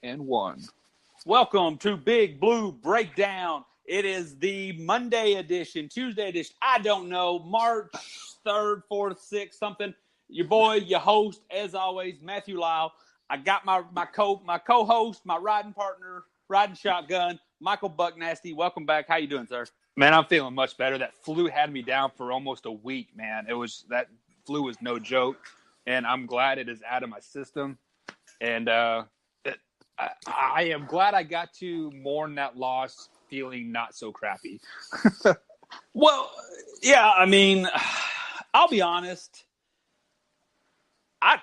and 1. Welcome to Big Blue Breakdown. It is the Monday edition, Tuesday edition. I don't know, March 3rd, 4th, 6th, something. Your boy, your host, as always, Matthew Lyle. I got my co-host, my riding partner, riding shotgun, Michael Bucknasty. Welcome back. How you doing, sir? Man, I'm feeling much better. That flu had me down for almost a week, man. That flu was no joke, and I'm glad it is out of my system. And I am glad I got to mourn that loss feeling not so crappy. Well, yeah, I mean, I'll be honest. I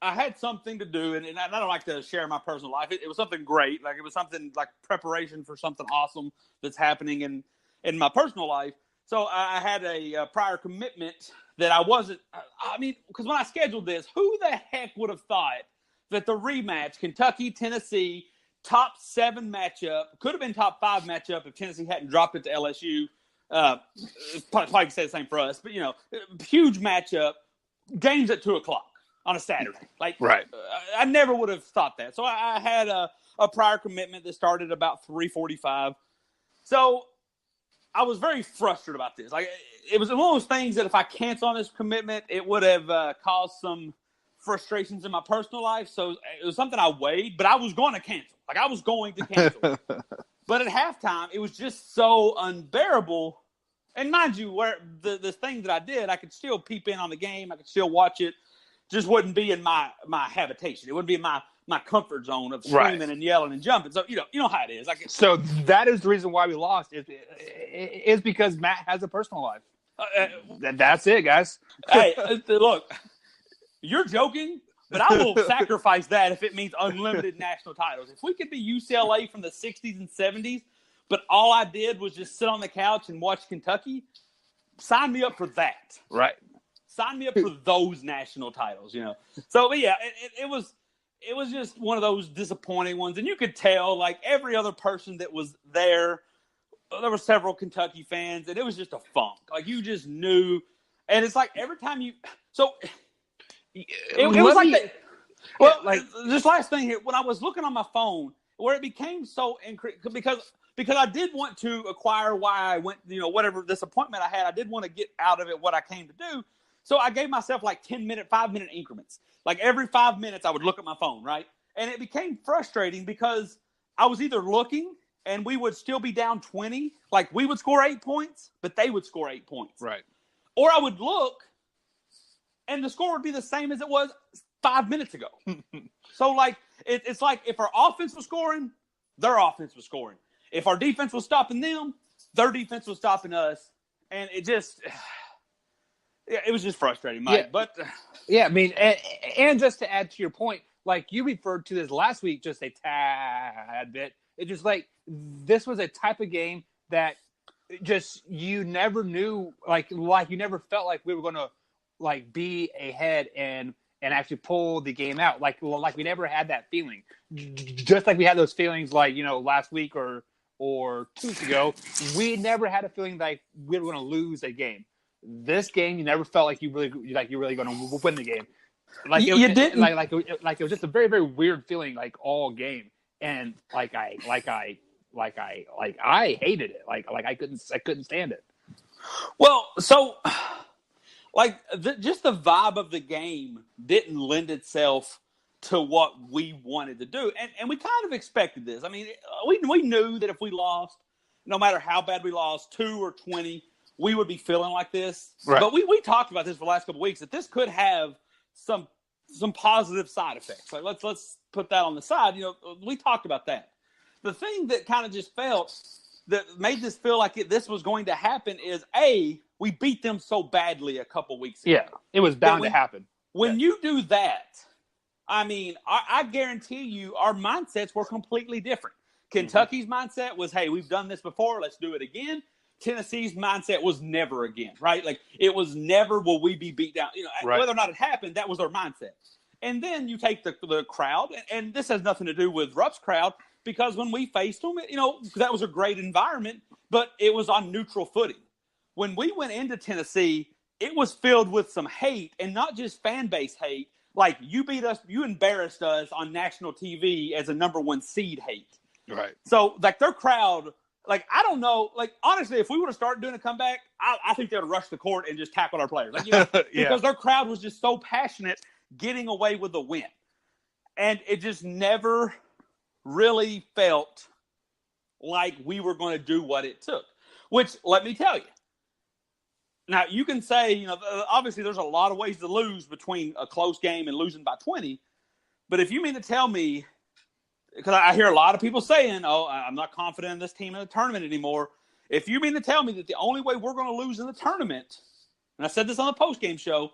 had something to do, and I don't like to share my personal life. It was something great. Like, it was something like preparation for something awesome that's happening in my personal life. So I had a prior commitment that I wasn't – I mean, because when I scheduled this, who the heck would have thought that the rematch, Kentucky-Tennessee, top 7 matchup, could have been top 5 matchup if Tennessee hadn't dropped it to LSU. Probably could say the same for us, but, huge matchup, games at 2 o'clock on a Saturday. Like, right. I never would have thought that. So I had a prior commitment that started about 3:45. So I was very frustrated about this. Like, it was one of those things that if I cancel on this commitment, it would have caused some frustrations in my personal life. So it was something I weighed, but I was going to cancel. Like, I was going to cancel. But at halftime, it was just so unbearable. And mind you, where the thing that I did, I could still peep in on the game. I could still watch it. Just wouldn't be in my habitation. It wouldn't be in my comfort zone of screaming and yelling and jumping. So, you know how it is. Like, so that is the reason why we lost is because Matt has a personal life. That's it, guys. Hey, look, you're joking, but I will sacrifice that if it means unlimited national titles. If we could be UCLA from the 60s and 70s, but all I did was just sit on the couch and watch Kentucky, sign me up for that. Right. Sign me up for those national titles, So, but yeah, it was just one of those disappointing ones. And you could tell, like, every other person that was there were several Kentucky fans, and it was just a funk. Like, you just knew. And it's like every time you – so it was like that. Well, like, this last thing here, when I was looking on my phone, where it became so – because I did want to acquire why I went, whatever disappointment I had, I did want to get out of it what I came to do. So I gave myself like 10-minute, 5-minute increments. Like every 5 minutes I would look at my phone, right? And it became frustrating because I was either looking and we would still be down 20. Like, we would score 8 points, but they would score 8 points. Right. Or I would look and the score would be the same as it was 5 minutes ago. So, like, it's like if our offense was scoring, their offense was scoring. If our defense was stopping them, their defense was stopping us. And it just – yeah, it was just frustrating, Mike. Yeah. But yeah, I mean, and just to add to your point, like you referred to this last week, just a tad bit. It's just like this was a type of game that just you never knew, like you never felt like we were going to like be ahead and actually pull the game out. Like we never had that feeling. Just like we had those feelings, like last week or 2 weeks ago, we never had a feeling like we were going to lose a game. This game, you never felt like you're really going to win the game. Like you didn't. Like it was just a very, very weird feeling, like all game, and I hated it. Like I couldn't stand it. Well, so like just the vibe of the game didn't lend itself to what we wanted to do, and we kind of expected this. I mean, we knew that if we lost, no matter how bad we lost, 2 or 20. We would be feeling like this. Right. But we talked about this for the last couple of weeks, that this could have some positive side effects. Like, let's put that on the side. We talked about that. The thing that kind of just felt that made this feel like this was going to happen is, we beat them so badly a couple weeks ago. Yeah, it was bound to happen. When you do that, I mean, I guarantee you our mindsets were completely different. Kentucky's mindset was, hey, we've done this before. Let's do it again. Tennessee's mindset was never again, right? Like, it was never will we be beat down. Right. Whether or not it happened, that was their mindset. And then you take the crowd, and this has nothing to do with Rupp's crowd, because when we faced them, that was a great environment, but it was on neutral footing. When we went into Tennessee, it was filled with some hate, and not just fan base hate, like you beat us, you embarrassed us on national TV as a number 1 seed hate. Right. So like their crowd, like I don't know, like honestly, if we would have started doing a comeback, I think they would rush the court and just tackle our players, like because their crowd was just so passionate getting away with the win, and it just never really felt like we were going to do what it took. Which let me tell you. Now, you can say, obviously there's a lot of ways to lose between a close game and losing by 20. But if you mean to tell me, because I hear a lot of people saying, oh, I'm not confident in this team in the tournament anymore. If you mean to tell me that the only way we're going to lose in the tournament, and I said this on the postgame show,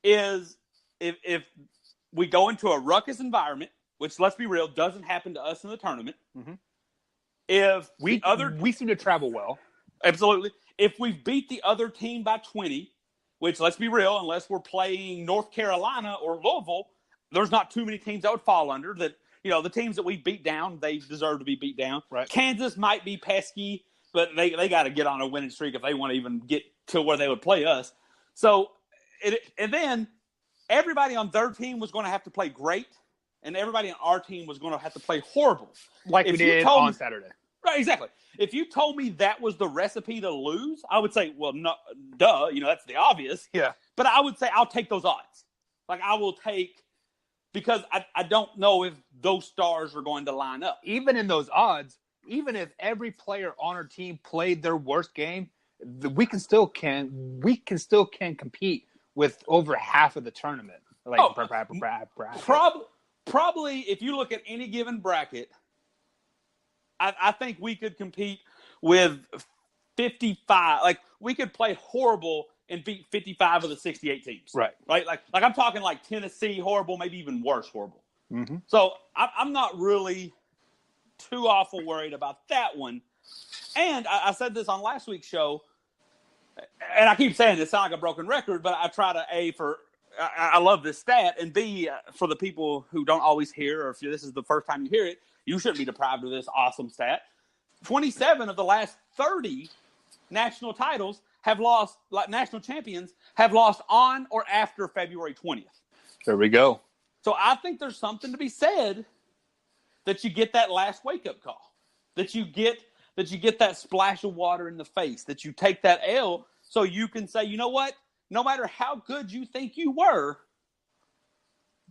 is if we go into a ruckus environment, which, let's be real, doesn't happen to us in the tournament. Mm-hmm. If we seem to travel well. Absolutely. If we beat the other team by 20, which, let's be real, unless we're playing North Carolina or Louisville, there's not too many teams that would fall under that. The teams that we beat down, they deserve to be beat down. Right. Kansas might be pesky, but they got to get on a winning streak if they want to even get to where they would play us. So, and then everybody on their team was going to have to play great, and everybody on our team was going to have to play horrible. Like we did on Saturday. Right, exactly. If you told me that was the recipe to lose, I would say, well, no, duh, that's the obvious. Yeah. But I would say I'll take those odds. Like I will take, because I don't know if those stars are going to line up. Even in those odds, even if every player on our team played their worst game, we can still compete with over half of the tournament. Like probably if you look at any given bracket, I think we could compete with 55. Like we could play horrible and beat 55 of the 68 teams. Right. Like I'm talking like Tennessee horrible, maybe even worse horrible. Mm-hmm. So I'm not really too awful worried about that one. And I said this on last week's show, and I keep saying this, sound like a broken record, but I try to I love this stat, and B, for the people who don't always hear, or if this is the first time you hear it, you shouldn't be deprived of this awesome stat. 27 of the last 30 national titles national champions have lost on or after February 20th. There we go. So I think there's something to be said that you get that last wake-up call, that you get that splash of water in the face, that you take that L so you can say, you know what? No matter how good you think you were,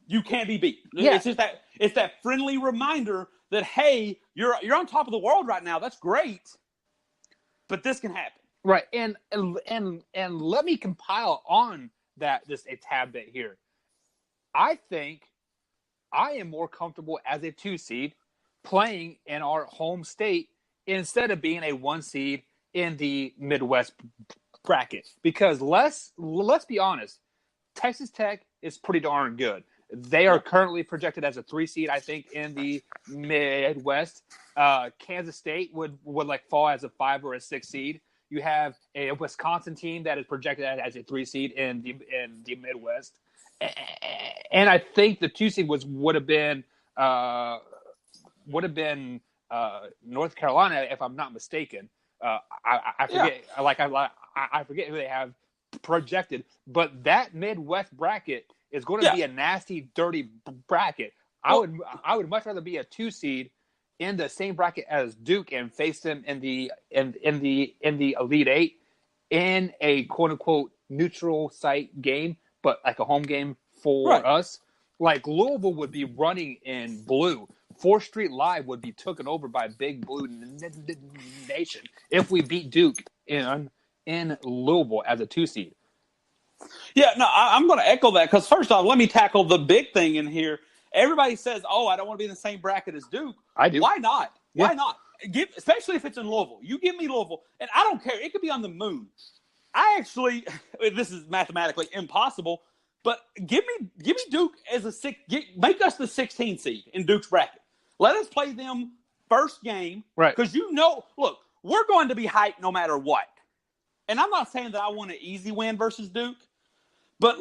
you can't be beat. Yeah. It's that friendly reminder that, hey, you're on top of the world right now. That's great, but this can happen. Right, and let me compile on that just a tad bit here. I think I am more comfortable as a 2 seed playing in our home state instead of being a 1 seed in the Midwest bracket, because let's be honest, Texas Tech is pretty darn good. They are currently projected as a 3 seed, I think, in the Midwest. Kansas State would like fall as a 5 or a 6 seed. You have a Wisconsin team that is projected as a 3 seed in the Midwest, and I think the 2 seed would have been North Carolina, if I'm not mistaken. I forget. Yeah. I forget who they have projected, but that Midwest bracket is going to be a nasty, dirty bracket. I would much rather be a 2 seed in the same bracket as Duke and face them in the Elite Eight in a quote unquote neutral site game, but like a home game for us. Like Louisville would be running in blue. 4th Street Live would be taken over by Big Blue Nation if we beat Duke in Louisville as a 2 seed. Yeah, no, I'm going to echo that, because first off, let me tackle the big thing in here. Everybody says, "Oh, I don't want to be in the same bracket as Duke." I do. Why not? Yeah. Why not? Especially if it's in Louisville. You give me Louisville, and I don't care. It could be on the moon. I actually, this is mathematically impossible, but give me Duke as a make us the 16 seed in Duke's bracket. Let us play them first game, right? Because look, we're going to be hyped no matter what. And I'm not saying that I want an easy win versus Duke, but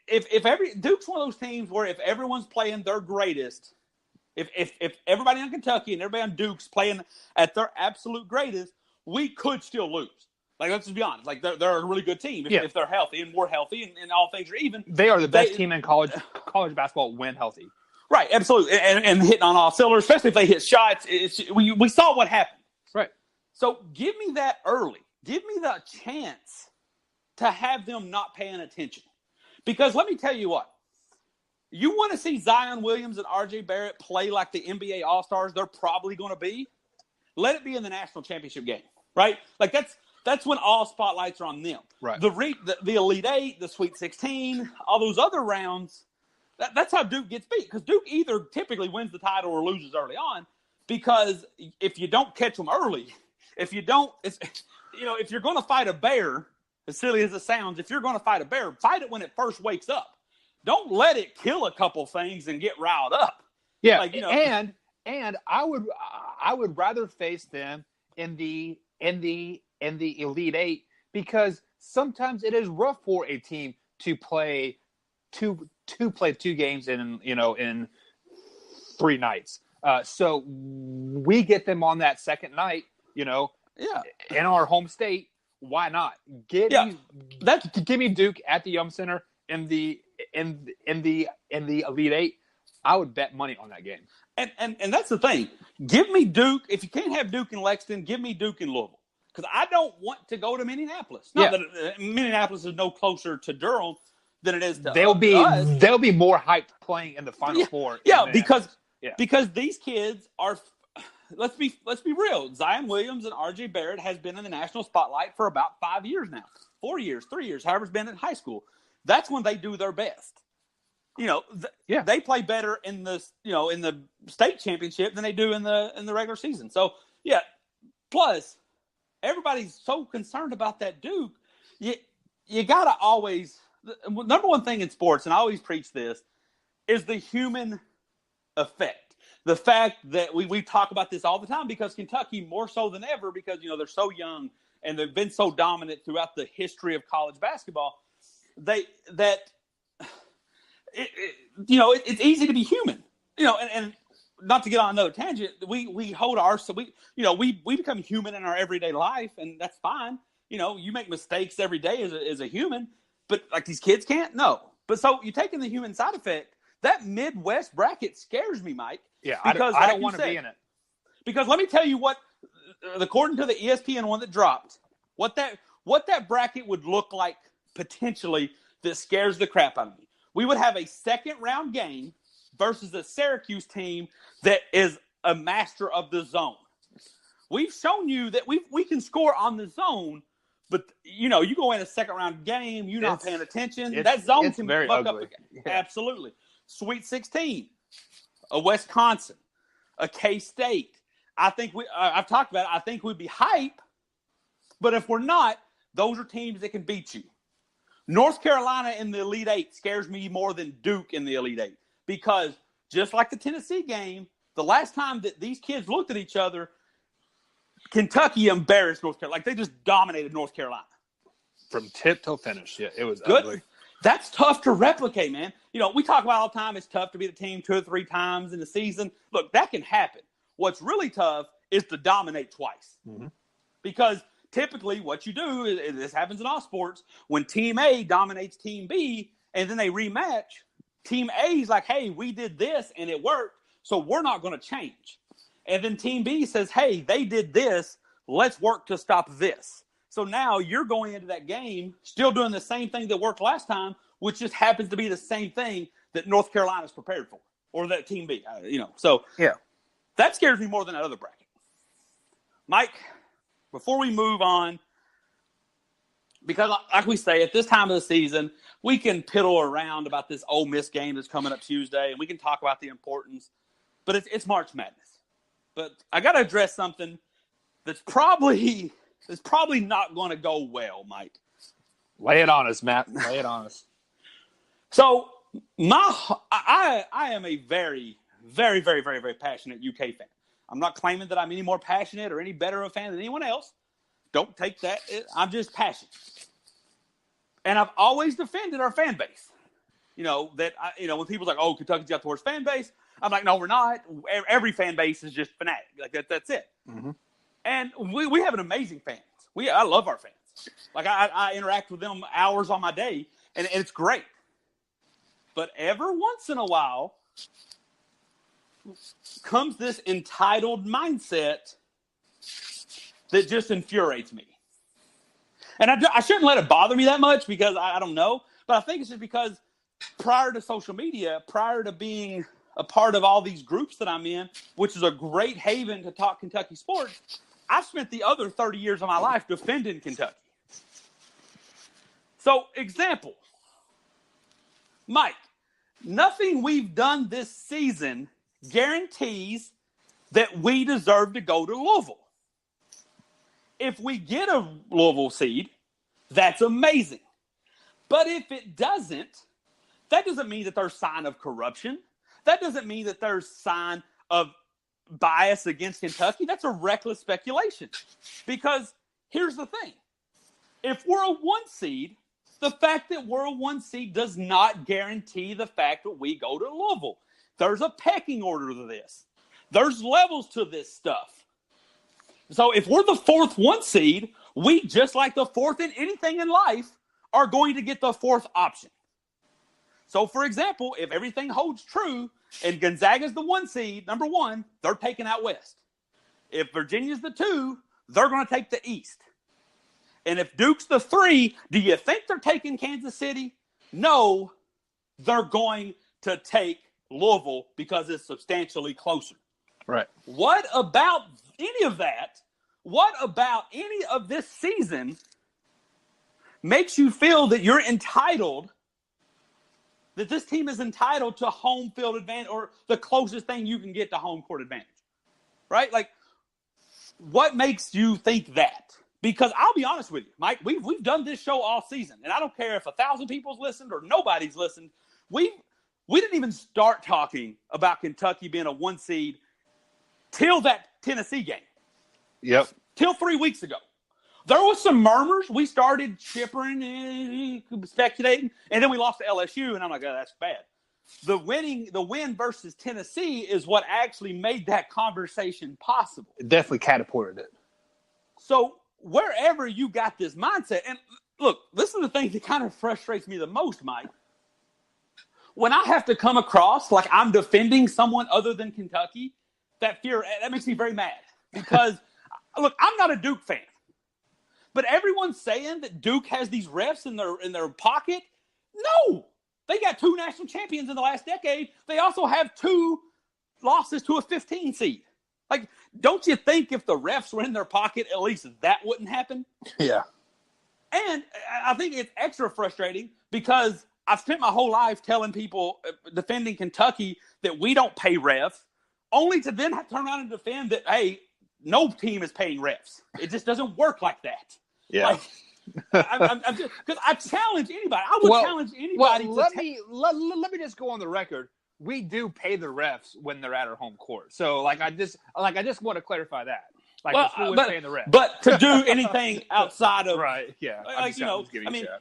if Duke's one of those teams where if everyone's playing their greatest, if everybody in Kentucky and everybody on Duke's playing at their absolute greatest, we could still lose. Like, let's just be honest. Like, they're a really good team if they're healthy and more healthy and all things are even. They are the best team in college basketball when healthy. Right, absolutely. And hitting on all cylinders, especially if they hit shots. We saw what happened. Right. So give me that early. Give me the chance to have them not paying attention. Because let me tell you what. You want to see Zion Williams and R.J. Barrett play like the NBA All-Stars they're probably going to be? Let it be in the national championship game, right? Like, that's when all spotlights are on them. Right. The Elite Eight, the Sweet 16, all those other rounds, that's how Duke gets beat. Because Duke either typically wins the title or loses early on. Because if you don't catch them early, if you're going to fight a bear, as silly as it sounds, if you're going to fight a bear, fight it when it first wakes up. Don't let it kill a couple things and get riled up. Yeah, and I would rather face them in the Elite Eight because sometimes it is rough for a team to play two games in 3 nights. So we get them on that second night, in our home state. Why not? Give me Duke at the Yum Center in the Elite Eight. I would bet money on that game. And that's the thing. Give me Duke. If you can't have Duke in Lexington, give me Duke in Louisville. Because I don't want to go to Minneapolis. Not that Minneapolis is no closer to Durham than it is to they'll be more hyped playing in the Final Four. Yeah, because these kids are. Let's be real. Zion Williams and R.J. Barrett has been in the national spotlight for about 5 years now, 4 years, 3 years, however it's been in high school. That's when they do their best. They play better in the state championship than they do in the regular season. So yeah. Plus, everybody's so concerned about that Duke. You gotta always number one thing in sports, and I always preach this, is the human effect. The fact that we talk about this all the time because Kentucky more so than ever because they're so young and they've been so dominant throughout the history of college basketball. It's easy to be human, and not to get on another tangent, we hold we become human in our everyday life, and that's fine. You make mistakes every day as a human, but like these kids can't. No, but so you're taking the human side effect. That Midwest bracket scares me, Mike. Yeah, because I don't want to be in it. Because let me tell you what, according to the ESPN one that dropped, what that bracket would look like potentially that scares the crap out of me. We would have a second-round game versus a Syracuse team that is a master of the zone. We've shown you that we can score on the zone, but you go in a second-round game, you're not paying attention. That zone can very fuck ugly. up. Yeah. Absolutely. Sweet 16, a Wisconsin, a K-State. I think I've talked about it. I think we'd be hype, but if we're not, those are teams that can beat you. North Carolina in the Elite Eight scares me more than Duke in the Elite Eight because just like the Tennessee game, the last time that these kids looked at each other, Kentucky embarrassed North Carolina. Like they just dominated North Carolina. From tip till finish. Yeah, it was good. Ugly. That's tough to replicate, man. We talk about all the time it's tough to beat a team 2 or 3 times in the season. Look, that can happen. What's really tough is to dominate twice. Mm-hmm. Because typically what you do is this happens in all sports. When Team A dominates Team B and then they rematch, Team A is like, hey, we did this and it worked, so we're not going to change. And then Team B says, hey, they did this. Let's work to stop this. So now you're going into that game still doing the same thing that worked last time, which just happens to be the same thing that North Carolina's prepared for, or that Team B, So yeah, that scares me more than that other bracket. Mike, before we move on, because like we say, at this time of the season, we can piddle around about this Ole Miss game that's coming up Tuesday, and we can talk about the importance, but it's March Madness. But I got to address something that's probably not going to go well, Mike. Lay it on us, Matt. Lay it on us. So I am a very, very, very, very, very passionate UK fan. I'm not claiming that I'm any more passionate or any better of a fan than anyone else. Don't take that. I'm just passionate. And I've always defended our fan base. When people's like, oh, Kentucky's got the worst fan base, I'm like, no, we're not. Every fan base is just fanatic. Like that's it. Mm-hmm. And we have an amazing fans. I love our fans. Like I interact with them hours on my day, and it's great. But every once in a while comes this entitled mindset that just infuriates me. And I shouldn't let it bother me that much because I don't know. But I think it's just because prior to social media, prior to being a part of all these groups that I'm in, which is a great haven to talk Kentucky sports, I've spent the other 30 years of my life defending Kentucky. So, example, Mike, nothing we've done this season guarantees that we deserve to go to Louisville. If we get a Louisville seed, that's amazing. But if it doesn't, that doesn't mean that there's sign of corruption. That doesn't mean that there's sign of bias against Kentucky. That's a reckless speculation. Because here's the thing. If we're a 1 seed, the fact that we're a 1 seed does not guarantee the fact that we go to Louisville. There's a pecking order to this. There's levels to this stuff. So if we're the 4th 1 seed, we, just like the 4th in anything in life, are going to get the 4th option. So, for example, if everything holds true and Gonzaga's the 1 seed, number 1, they're taking out West. If Virginia's the 2, they're going to take the East. And if Duke's the 3, do you think they're taking Kansas City? No, they're going to take Louisville because it's substantially closer. Right. What about any of that? What about any of this season makes you feel that you're entitled, that this team is entitled to home field advantage or the closest thing you can get to home court advantage? Right? Like, what makes you think that? Because I'll be honest with you, Mike, we've done this show all season, and I don't care if 1,000 people's listened or nobody's listened. We didn't even start talking about Kentucky being a 1 seed till that Tennessee game. Yep. Till 3 weeks ago. There was some murmurs. We started chippering, speculating, and then we lost to LSU, and I'm like, oh, that's bad. The win versus Tennessee is what actually made that conversation possible. It definitely catapulted it. So wherever you got this mindset, and look, this is the thing that kind of frustrates me the most, Mike. When I have to come across like I'm defending someone other than Kentucky, that makes me very mad. Because, look, I'm not a Duke fan. But everyone's saying that Duke has these refs in their pocket. No. They got 2 national champions in the last decade. They also have 2 losses to a 15 seed. Like, don't you think if the refs were in their pocket, at least that wouldn't happen? Yeah. And I think it's extra frustrating because I've spent my whole life telling people, defending Kentucky, that we don't pay refs, only to then turn around and defend that, hey, no team is paying refs. It just doesn't work like that. Yeah. Like, I'm just, because I challenge anybody. I would challenge anybody. Let me just go on the record. We do pay the refs when they're at our home court. So, I just want to clarify that. Like, the school is paying the refs. But to do anything outside of right, yeah,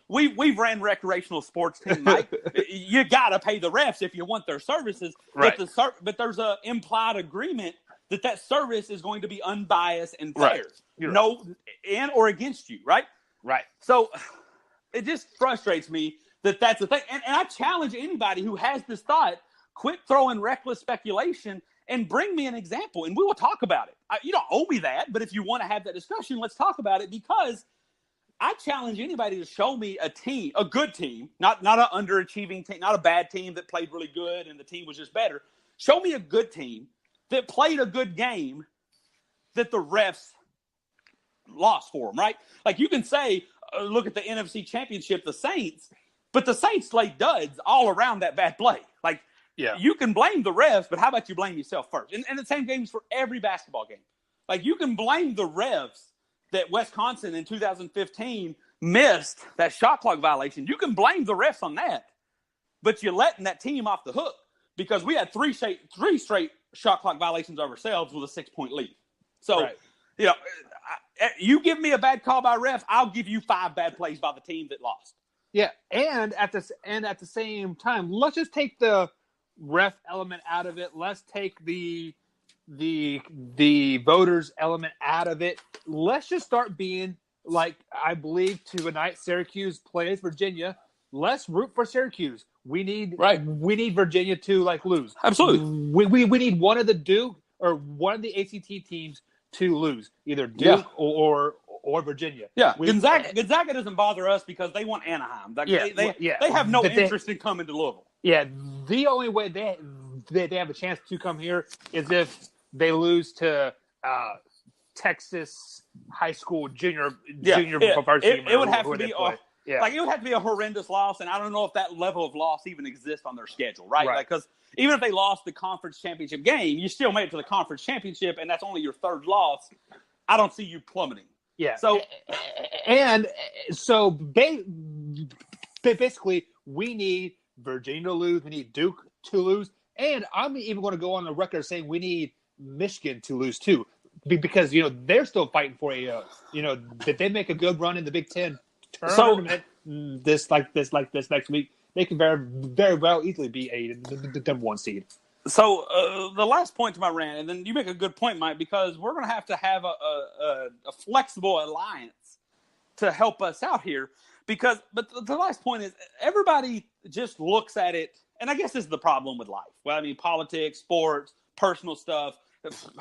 we've ran recreational sports team, Mike. You got to pay the refs if you want their services. Right. But there's a implied agreement that service is going to be unbiased and fair. Right. No, in or against you, right? Right. So it just frustrates me that's the thing. And I challenge anybody who has this thought, quit throwing reckless speculation and bring me an example, and we will talk about it. You don't owe me that, but if you want to have that discussion, let's talk about it, because I challenge anybody to show me a team, a good team, not an underachieving team, not a bad team that played really good and the team was just better. Show me a good team that played a good game that the refs lost for them, right? Like, you can say, look at the NFC Championship, the Saints, but the Saints laid duds all around that bad play. Like, yeah, you can blame the refs, but how about you blame yourself first? And the same game is for every basketball game. Like, you can blame the refs that Wisconsin in 2015 missed that shot clock violation. You can blame the refs on that, but you're letting that team off the hook because we had three straight shot clock violations ourselves with a 6-point lead. So, right. You give me a bad call by a ref, I'll give you 5 bad plays by the team that lost. Yeah, and at the same time, let's just take the ref element out of it. Let's take the voters element out of it. Let's just start being I believe tonight Syracuse plays Virginia. Let's root for Syracuse. We need Virginia to lose. Absolutely. We need one of the Duke or one of the ACT teams to lose, either Duke or Virginia. Yeah, Gonzaga doesn't bother us because they want Anaheim. They have no interest in coming to Louisville. Yeah, the only way they have a chance to come here is if they lose to Texas high school junior varsity. It would have to be it would have to be a horrendous loss, and I don't know if that level of loss even exists on their schedule, right? Because even if they lost the conference championship game, you still made it to the conference championship, and that's only your third loss. I don't see you plummeting. Yeah. So basically, we need Virginia to lose. We need Duke to lose, and I'm even going to go on the record saying we need Michigan to lose too, because they're still fighting for that they make a good run in the Big Ten tournament this next week. They can very, very well easily be the number one seed. So the last point to my rant, and then you make a good point, Mike, because we're going to have a flexible alliance to help us out here. But the last point is everybody just looks at it, and I guess this is the problem with life. Well, I mean, politics, sports, personal stuff.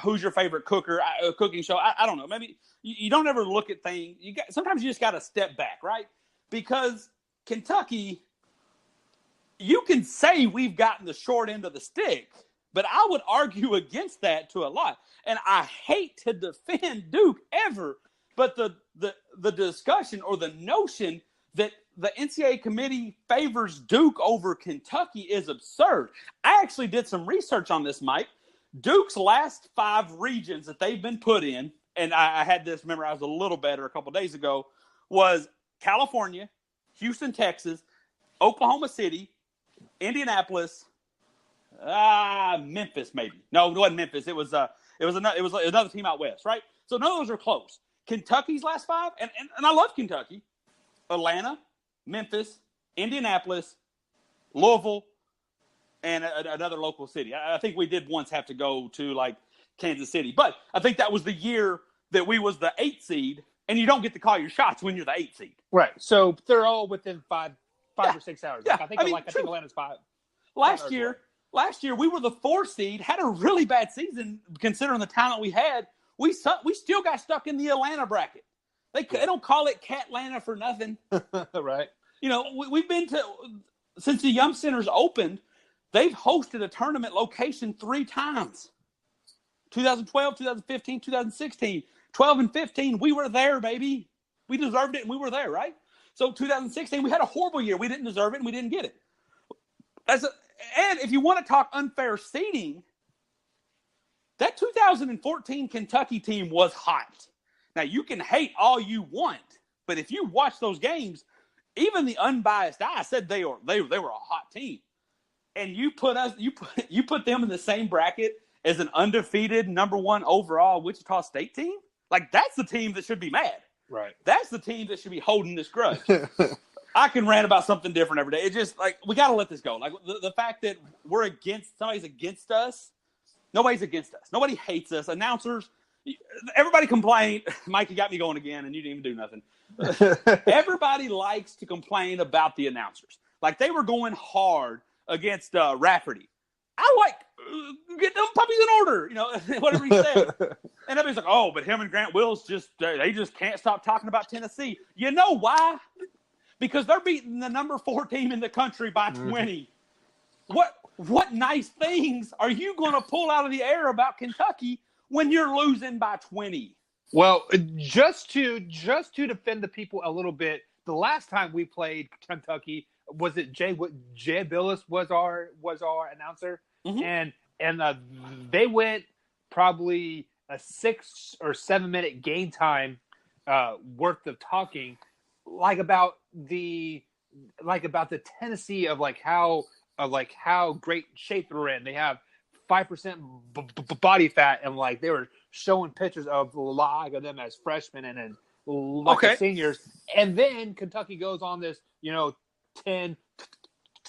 Who's your favorite cooking show? I don't know. Maybe you don't ever look at things. Sometimes you just got to step back, right? Because Kentucky, you can say we've gotten the short end of the stick, but I would argue against that to a lot. And I hate to defend Duke ever, but the discussion or the notion that the NCAA committee favors Duke over Kentucky is absurd. I actually did some research on this, Mike. Duke's last 5 regions that they've been put in, and I had this memorized a little better a couple days ago, was California, Houston, Texas, Oklahoma City, Indianapolis, Memphis maybe. No, it wasn't Memphis. It was another team out west, right? So none of those are close. Kentucky's last 5, and I love Kentucky. Atlanta, Memphis, Indianapolis, Louisville, and another local city. I think we did once have to go to Kansas City, but I think that was the year that we was the 8th seed, and you don't get to call your shots when you're the 8th seed. Right. So they're all within five or 6 hours. Yeah. I think Atlanta's 5. Last year we were the 4th seed, had a really bad season considering the talent we had. We still got stuck in the Atlanta bracket. They don't call it Catlanta for nothing. Right. We've been to, since the Yum Center's opened, they've hosted a tournament location 3 times. 2012, 2015, 2016. 12 and 15, we were there, baby. We deserved it, and we were there, right? So 2016, we had a horrible year. We didn't deserve it, and we didn't get it. And if you want to talk unfair seeding, that 2014 Kentucky team was hot. Now, you can hate all you want, but if you watch those games, even the unbiased eye said they were a hot team. And you put them in the same bracket as an undefeated number 1 overall Wichita State team? That's the team that should be mad. Right. That's the team that should be holding this grudge. I can rant about something different every day. It's just we got to let this go. The fact that somebody's against us. Nobody's against us. Nobody hates us. Announcers, everybody complained. Mike, you got me going again, and you didn't even do nothing. Everybody likes to complain about the announcers. They were going hard against Rafferty. I get them puppies in order, whatever he said. And everybody's like, oh, but him and Grant Wills they just can't stop talking about Tennessee. You know why? Because they're beating the number 4 team in the country by 20. What nice things are you going to pull out of the air about Kentucky when you're losing by 20? Well, just to defend the people a little bit, the last time we played Kentucky, was it Jay Billis was our announcer, mm-hmm. and they went probably a 6 or 7 minute game time worth of talking, about the Tennessee of how great shape they're in. They have 5% body fat, and they were showing pictures of them as freshmen and then seniors, and then Kentucky goes on this 10,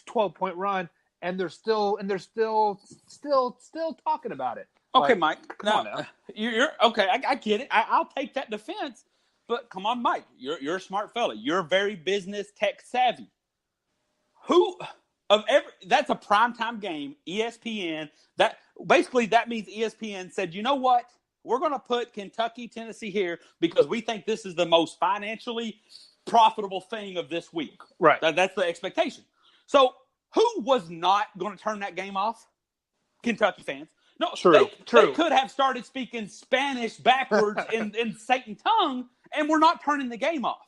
12 point run, and they're still talking about it. Okay, Mike. Now, you're okay. I get it. I'll take that defense. But come on, Mike, you're a smart fella. You're very business tech savvy. That's a primetime game, ESPN. That means ESPN said, you know what? We're going to put Kentucky, Tennessee here because we think this is the most financially profitable thing of this week. Right. That's the expectation. So who was not going to turn that game off? Kentucky fans. No, True. They could have started speaking Spanish backwards in Satan tongue, and we're not turning the game off.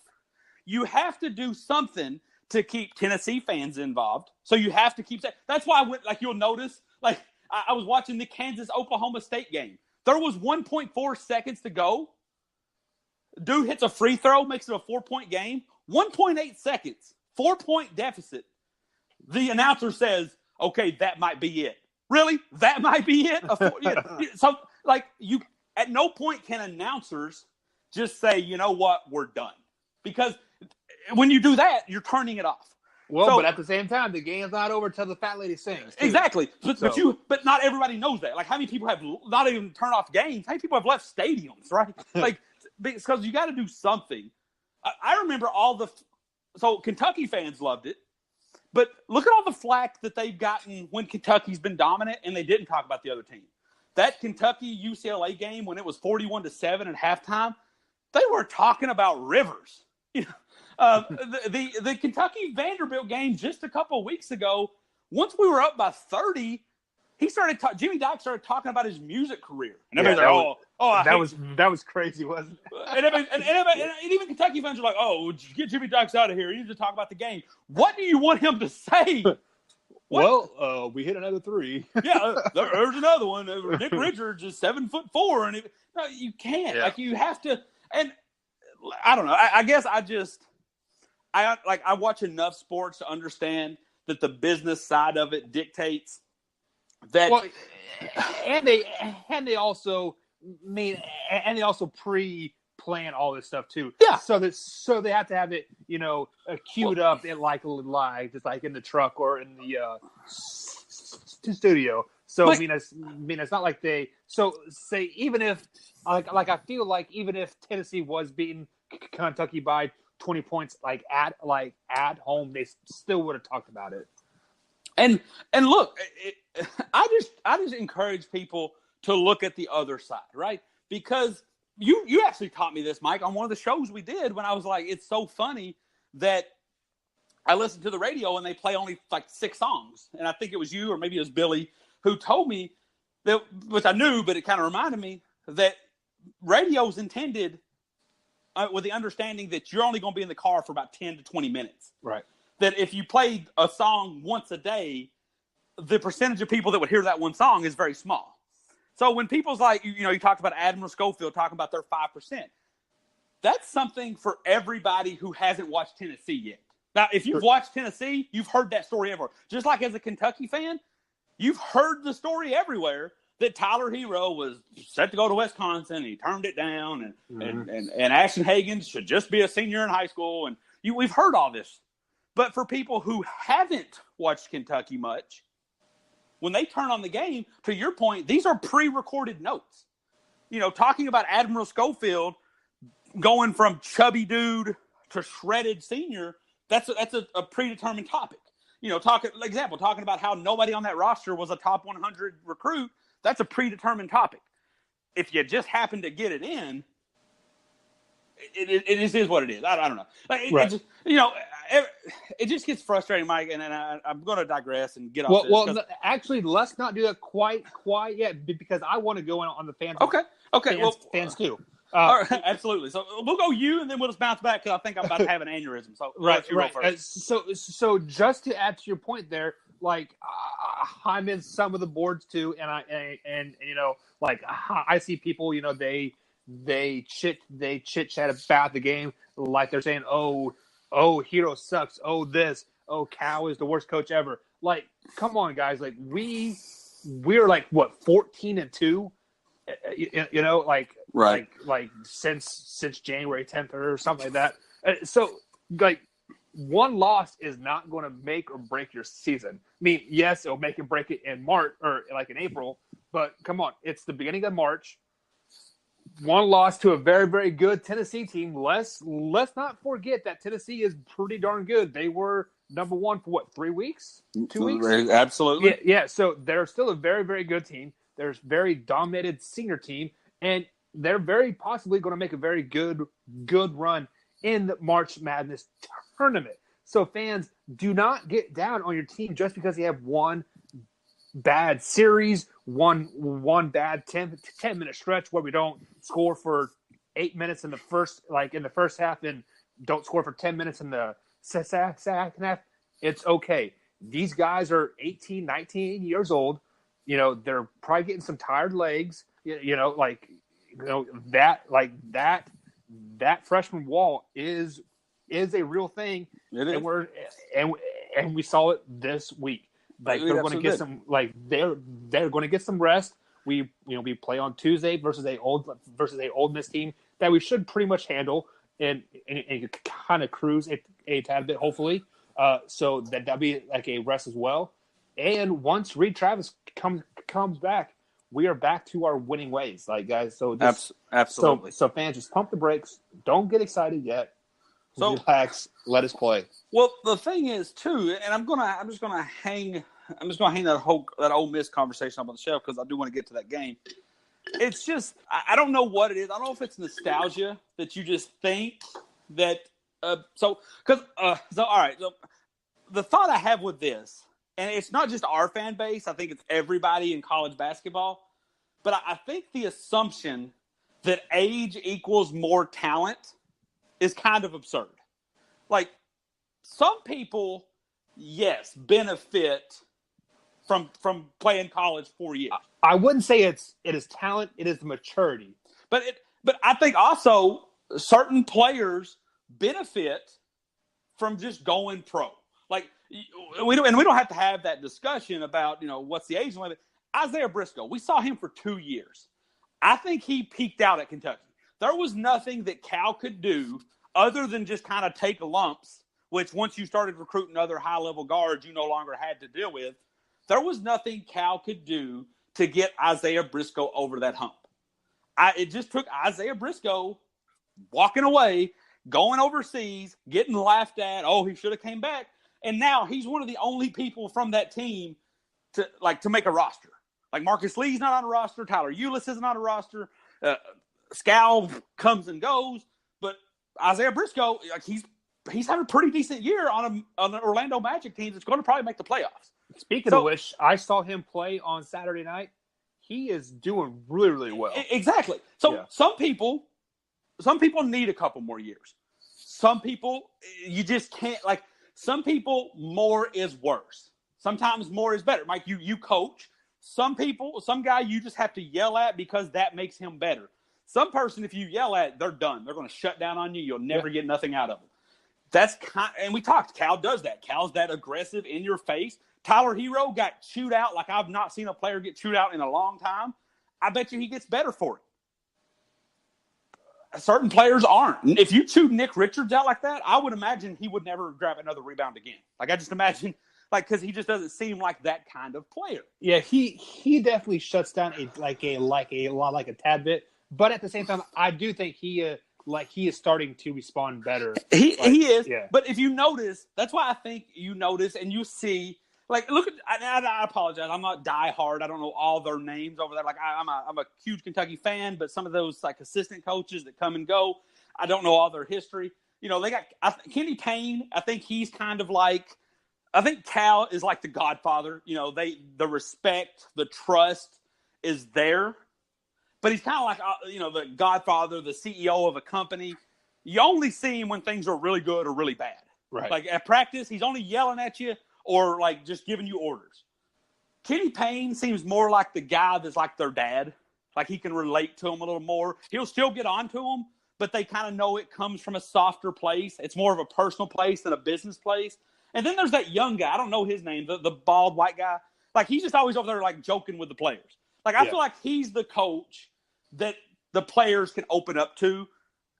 You have to do something to keep Tennessee fans involved. So you have to keep – that's why you'll notice, I was watching the Kansas-Oklahoma State game. There was 1.4 seconds to go. Dude hits a free throw, makes it a 4-point game. 1.8 seconds, 4-point deficit. The announcer says, okay, that might be it. Really? That might be it? So, at no point can announcers just say, you know what, we're done. Because when you do that, you're turning it off. Well, but at the same time, the game's not over until the fat lady sings. Too. Exactly. But not everybody knows that. How many people have not even turned off games? How many people have left stadiums, right? Because you got to do something. I remember so Kentucky fans loved it. But look at all the flack that they've gotten when Kentucky's been dominant and they didn't talk about the other team. That Kentucky-UCLA game when it was 41-7 at halftime, they were talking about Rivers. The Kentucky-Vanderbilt game just a couple of weeks ago, once we were up by 30, Jimmy Dykes started talking about his music career. And everybody's that was crazy, wasn't it? And even Kentucky fans are like, oh, get Jimmy Dykes out of here. You need to talk about the game. What do you want him to say? Well, we hit another 3. Yeah, there's another one. Nick Richards is 7'4", and no, you can't. Yeah. You have to. And I don't know. I guess I watch enough sports to understand that the business side of it dictates that. Well, and they also pre-plan all this stuff too. Yeah. So they have to have it, queued up in just like in the truck or in the studio. So it's not like they. So say even if I feel like even if Tennessee was beating Kentucky by 20 points, at home, they still would have talked about it. And look, I just encourage people to look at the other side, right? Because you actually taught me this, Mike, on one of the shows we did when I was like, it's so funny that I listened to the radio and they play only 6 songs. And I think it was you or maybe it was Billy who told me that, which I knew, but it kind of reminded me that radio's intended with the understanding that you're only going to be in the car for about 10 to 20 minutes. Right. That if you played a song once a day, the percentage of people that would hear that one song is very small. So when people's you talked about Admiral Schofield talking about their 5%, that's something for everybody who hasn't watched Tennessee yet. Now, if you've watched Tennessee, you've heard that story everywhere. Just like as a Kentucky fan, you've heard the story everywhere that Tyler Hero was set to go to Wisconsin. He turned it down, and Ashton Hagens should just be a senior in high school. And we've heard all this. But for people who haven't watched Kentucky much, when they turn on the game, to your point, these are pre-recorded notes. Talking about Admiral Schofield going from chubby dude to shredded senior, that's a predetermined topic. Talking about how nobody on that roster was a top 100 recruit, that's a predetermined topic. If you just happen to get it in, it just is what it is. I don't know. It just gets frustrating, Mike, and I'm going to digress and get off this. Well, actually, let's not do that quite yet because I want to go in on the fans. Okay. Fans too. All right, absolutely. So we'll go you, and then we'll just bounce back because I think I'm about to have an aneurysm. So right. Go first. So just to add to your point there, I'm in some of the boards too, and I see people, they chit chat about the game like they're saying, oh, Hero sucks. Oh, Cal is the worst coach ever. Come on, guys. We're 14-2. Right. Since January 10th or something like that. So one loss is not going to make or break your season. I mean, yes, it'll make and break it in March or in April, but come on, it's the beginning of March. one loss to a very, very good Tennessee team. Let's not forget that Tennessee is pretty darn good. They were number one for what, 3 weeks, 2 weeks? Absolutely. Yeah. So they're still a very, very good team. They're a very dominated senior team, and they're very possibly going to make a very good run in the March Madness tournament. So fans, do not get down on your team just because you have one bad series, one bad 10-minute stretch where we don't score for 8 minutes in the first half and don't score for 10 minutes in the second half. It's okay. These guys are 18, 19 years old. They're probably getting some tired legs. That freshman wall is a real thing. It is. And we saw it this week. Like they're going to get some. Like they're going to get some rest. We play on Tuesday versus a Ole Miss team that we should pretty much handle and kind of cruise a tad bit, hopefully. So that'll be like a rest as well. And once Reed Travis comes back, we are back to our winning ways, like guys. So absolutely. So fans, just pump the brakes. Don't get excited yet. So relax. Let us play. Well, the thing is too, and I'm just gonna hang that Ole Miss conversation up on the shelf because I do want to get to that game. It's just I don't know what it is. I don't know if it's nostalgia that you just think that. So all right. So the thought I have with this, and it's not just our fan base. I think it's everybody in college basketball. But I think the assumption that age equals more talent is kind of absurd. Like, some people, yes, benefit from playing college 4 years. I wouldn't say it is talent. It is maturity. But I think also certain players benefit from just going pro. Like, we don't have to have that discussion about, what's the age limit. Isaiah Briscoe, we saw him for 2 years. I think he peaked out at Kentucky. There was nothing that Cal could do other than just kind of take lumps, which once you started recruiting other high-level guards you no longer had to deal with. There was nothing Cal could do to get Isaiah Briscoe over that hump. It just took Isaiah Briscoe walking away, going overseas, getting laughed at. Oh, he should have came back. And now he's one of the only people from that team to make a roster. Like Marcus Lee's not on a roster. Tyler Ulis isn't on a roster. Scal comes and goes. But Isaiah Briscoe, he's having a pretty decent year on an Orlando Magic team that's going to probably make the playoffs. Speaking of which, I saw him play on Saturday night. He is doing really, really well. Exactly. So yeah. Some people need a couple more years. Some people, you just can't, like, some people, more is worse. Sometimes more is better. Mike, you coach. Some guy you just have to yell at because that makes him better. Some person, if you yell at, they're done. They're going to shut down on you. You'll never get nothing out of them. And we talked. Cal does that. Cal's that aggressive, in your face. Tyler Hero got chewed out like I've not seen a player get chewed out in a long time. I bet you he gets better for it. Certain players aren't. If you chewed Nick Richards out like that, I would imagine he would never grab another rebound again. Like, I just imagine, because he just doesn't seem like that kind of player. Yeah, he definitely shuts down a tad bit. But at the same time, I do think he is starting to respond better. He is. Yeah. But if you notice, that's why I think you notice and you see. Like, look at. I apologize. I'm not diehard. I don't know all their names over there. Like, I'm a huge Kentucky fan, but some of those assistant coaches that come and go, I don't know all their history. They got Kenny Payne. I think he's kind of like. I think Cal is like the Godfather. The respect, the trust is there. But he's kind of like, the Godfather, the CEO of a company. You only see him when things are really good or really bad. Right. Like, at practice, he's only yelling at you or, just giving you orders. Kenny Payne seems more like the guy that's like their dad. Like, he can relate to him a little more. He'll still get on to him, but they kind of know it comes from a softer place. It's more of a personal place than a business place. And then there's that young guy. I don't know his name, the bald white guy. Like, he's just always over there, joking with the players. Like, I feel like he's the coach that the players can open up to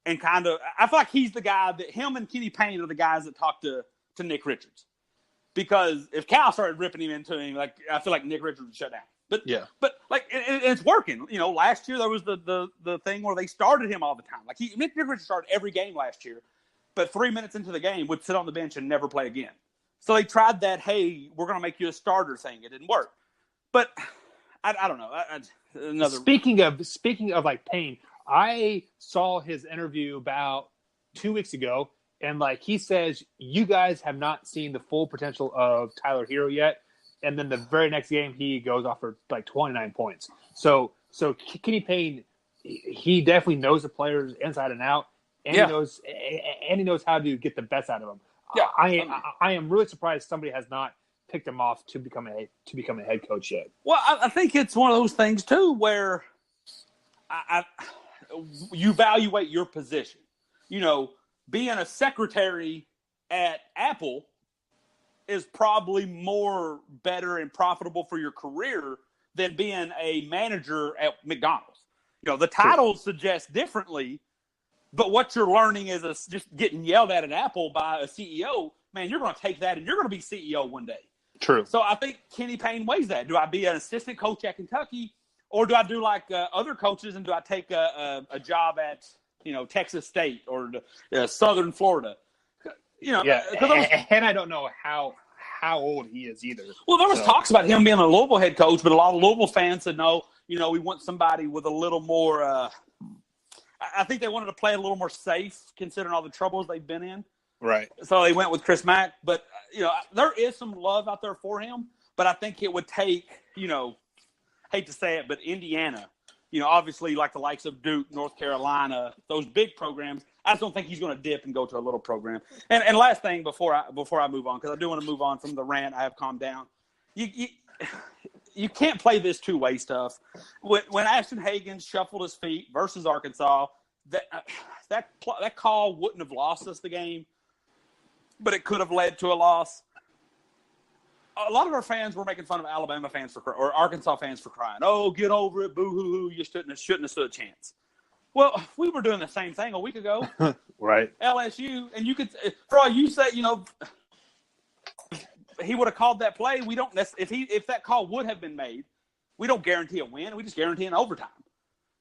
and kind of – I feel like he's the guy that – him and Kenny Payne are the guys that talk to Nick Richards. Because if Cal started ripping him into him, I feel like Nick Richards would shut down. But Yeah. but like it's working. Last year there was the thing where they started him all the time. Like Nick Dickerson started every game last year, but 3 minutes into the game would sit on the bench and never play again. So they tried that, hey, we're going to make you a starter thing. It didn't work. But I don't know. Speaking of like Payne, I saw his interview about 2 weeks ago, and like he says, you guys have not seen the full potential of Tyler Hero yet. And then the very next game, he goes off for like 29 points. So Kenny Payne, he definitely knows the players inside and out, and he knows how to get the best out of them. Yeah, I am really surprised somebody has not picked him off to become a head coach yet. Well, I think it's one of those things too where you evaluate your position. Being a secretary at Apple is probably more better and profitable for your career than being a manager at McDonald's. The titles suggest differently, but what you're learning is just getting yelled at Apple by a CEO. Man, you're going to take that and you're going to be CEO one day. True. So I think Kenny Payne weighs that. Do I be an assistant coach at Kentucky, or do I do like other coaches and do I take a job at Texas State or Southern Florida? And I don't know how old he is either. Well, there was talks about him being a Louisville head coach, but a lot of Louisville fans said no. We want somebody with a little more. I think they wanted to play a little more safe, considering all the troubles they've been in. Right. So they went with Chris Mack, but there is some love out there for him. But I think it would take, hate to say it, but Indiana, obviously like the likes of Duke, North Carolina, those big programs. I just don't think he's going to dip and go to a little program. And last thing before I move on, because I do want to move on from the rant, I have calmed down. You can't play this two-way stuff. When Ashton Hagen shuffled his feet versus Arkansas, that call wouldn't have lost us the game, but it could have led to a loss. A lot of our fans were making fun of Alabama fans or Arkansas fans for crying. Oh, get over it, boo-hoo-hoo, you shouldn't have stood a chance. Well, we were doing the same thing a week ago. Right. LSU, and you could, for all you say, he would have called that play. We don't if that call would have been made, we don't guarantee a win. We just guarantee an overtime.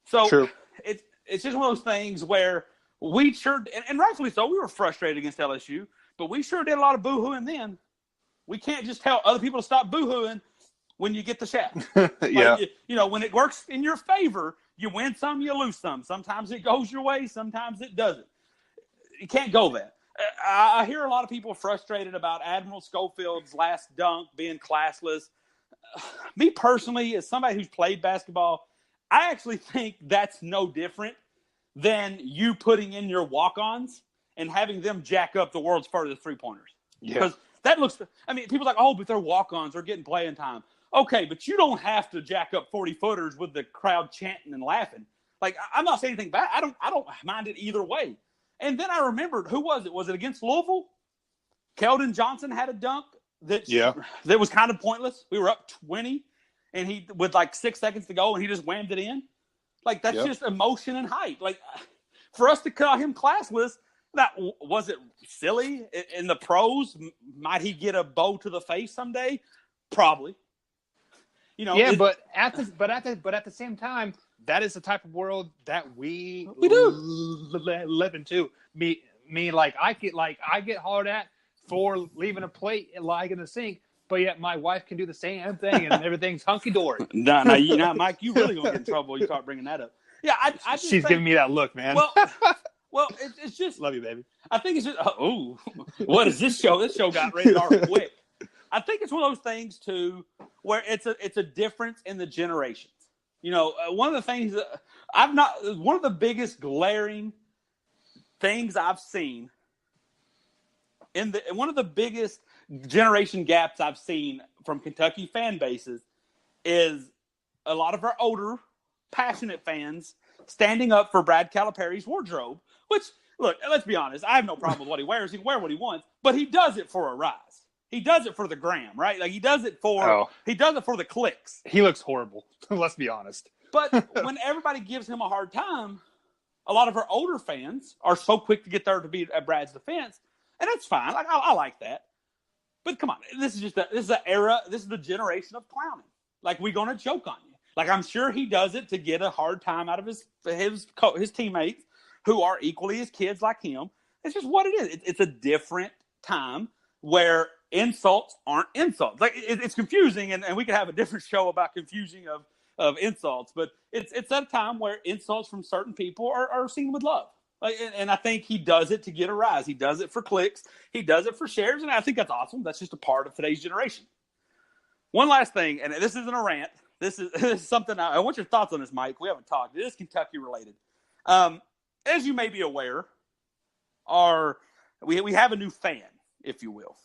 So True. It's just one of those things where we sure, and rightfully so, we were frustrated against LSU, but we sure did a lot of boo-hooing then. We can't just tell other people to stop boo-hooing when you get the shaft. Yeah. Like, when it works in your favor, you win some, you lose some. Sometimes it goes your way, sometimes it doesn't. You can't go that. I hear a lot of people frustrated about Admiral Schofield's last dunk being classless. Me personally, as somebody who's played basketball, I actually think that's no different than you putting in your walk-ons and having them jack up the world's furthest three-pointers. Yeah. Because that looks – people are like, oh, but they're walk-ons. They're getting playing time. Okay, but you don't have to jack up 40-footers with the crowd chanting and laughing. Like, I'm not saying anything bad. I don't mind it either way. And then I remembered, who was it? Was it against Louisville? Keldon Johnson had a dunk that was kind of pointless. We were up 20, and he with like 6 seconds to go, and he just whammed it in. Like, that's just emotion and hype. Like, for us to call him classless, that was it silly? In the pros, might he get a bow to the face someday? Probably. But at the same time, that is the type of world that we do live in too. Me, like I get hollered at for leaving a plate like in the sink, but yet my wife can do the same thing and everything's hunky dory. No, Mike, you really gonna get in trouble when you start bringing that up. Yeah, I just she's giving me that look, man. Well, it's just love you, baby. I think it's just what is this show? This show got rated R quick. I think it's one of those things too, where it's a difference in the generations. One of the things that one of the biggest glaring things I've seen one of the biggest generation gaps I've seen from Kentucky fan bases is a lot of our older, passionate fans standing up for Brad Calipari's wardrobe. Which, look, let's be honest, I have no problem with what he wears. He can wear what he wants, but he does it for a rise. He does it for the gram, right? Like, he does it for the clicks. He looks horrible. Let's be honest. But when everybody gives him a hard time, a lot of our older fans are so quick to get there to be at Brad's defense, and that's fine. Like, I like that. But come on, this is the era. This is the generation of clowning. Like, we're going to joke on you. Like, I'm sure he does it to get a hard time out of his teammates who are equally as kids like him. It's just what it is. It's a different time where insults aren't insults. Like, it's confusing, and we could have a different show about confusing of insults, but it's at a time where insults from certain people are seen with love. Like, and I think he does it to get a rise. He does it for clicks. He does it for shares, and I think that's awesome. That's just a part of today's generation. One last thing, and this isn't a rant. This is something I want your thoughts on this, Mike. We haven't talked. It is Kentucky related. As you may be aware, we have a new fan, if you will.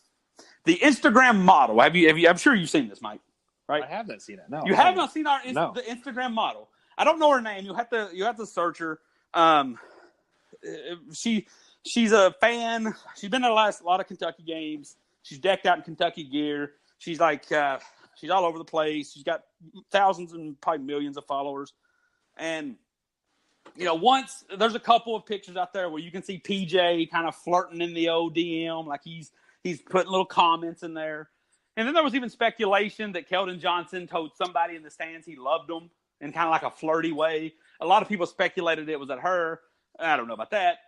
The Instagram model. Have you? I'm sure you've seen this, Mike. Right? I haven't seen it. No, you have not seen the Instagram model. I don't know her name. You have to search her. She's a fan. She's been to a lot of Kentucky games. She's decked out in Kentucky gear. She's like she's all over the place. She's got thousands and probably millions of followers. And once there's a couple of pictures out there where you can see PJ kind of flirting in the old DM, like he's putting little comments in there. And then there was even speculation that Keldon Johnson told somebody in the stands he loved them in kind of like a flirty way. A lot of people speculated it was at her. I don't know about that.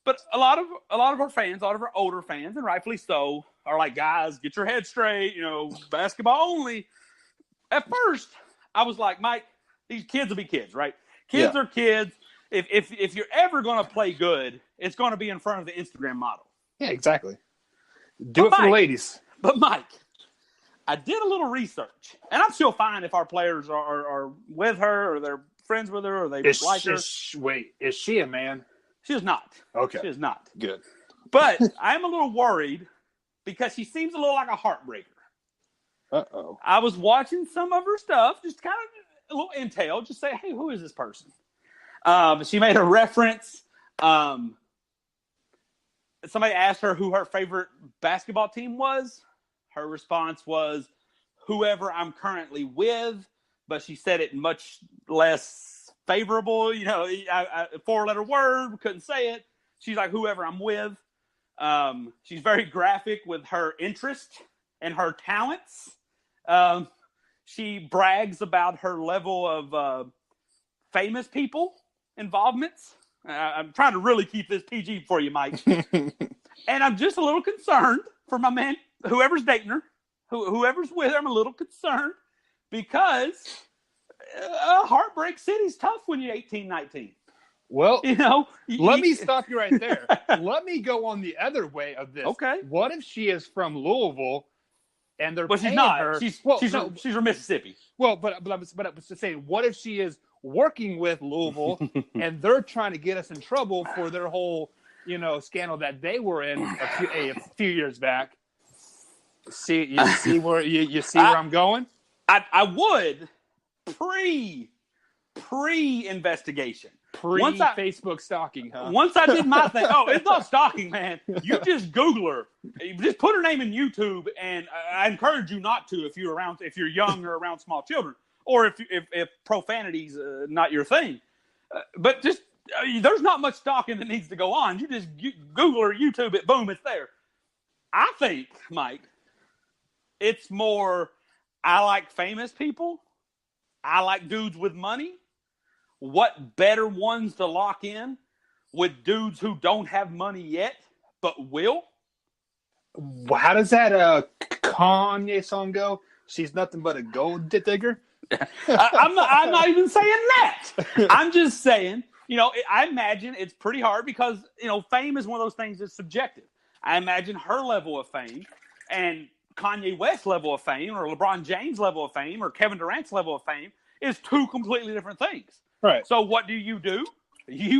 But a lot of our fans, a lot of our older fans, and rightfully so, are like, guys, get your head straight, basketball only. At first, I was like, Mike, these kids will be kids, right? Kids are kids. If you're ever going to play good, it's going to be in front of the Instagram model. Yeah, exactly. Do it for the ladies. But Mike, I did a little research, and I'm still fine if our players are with her or they're friends with her or they like her. Wait, is she a man? She is not. Okay. She is not. Good. But I'm a little worried because she seems a little like a heartbreaker. Uh-oh. I was watching some of her stuff, just kind of a little intel, just say, hey, who is this person? She made a reference. Somebody asked her who her favorite basketball team was. Her response was, whoever I'm currently with, but she said it much less favorable, a four-letter word, couldn't say it. She's like, whoever I'm with. She's very graphic with her interest and her talents. She brags about her level of famous people involvements. I'm trying to really keep this PG for you, Mike. And I'm just a little concerned for my man, whoever's dating her, whoever's with her. I'm a little concerned because Heartbreak City's tough when you're 18, 19. Well, let me stop you right there. Let me go on the other way of this. Okay. What if she is from Louisville and they're paying she's not. her? She's from Mississippi. Well, but I was just saying, what if she is working with Louisville and they're trying to get us in trouble for their whole, scandal that they were in a few years back? See where I'm going? I would pre-investigation. Facebook stalking, huh? Once I did my thing. Oh, it's not stalking, man. You just Google her. You just put her name in YouTube, and I encourage you not to if you're young or around small children, or if profanity's not your thing. But just there's not much stalking that needs to go on. You just Google her, YouTube it, boom, it's there. I think, Mike, it's more. I like famous people. I like dudes with money. What better ones to lock in with dudes who don't have money yet, but will? How does that Kanye song go? She's nothing but a gold digger. I'm not even saying that. I'm just saying, I imagine it's pretty hard because, fame is one of those things that's subjective. I imagine her level of fame and Kanye West's level of fame or LeBron James' level of fame or Kevin Durant's level of fame is two completely different things. Right. So what do? You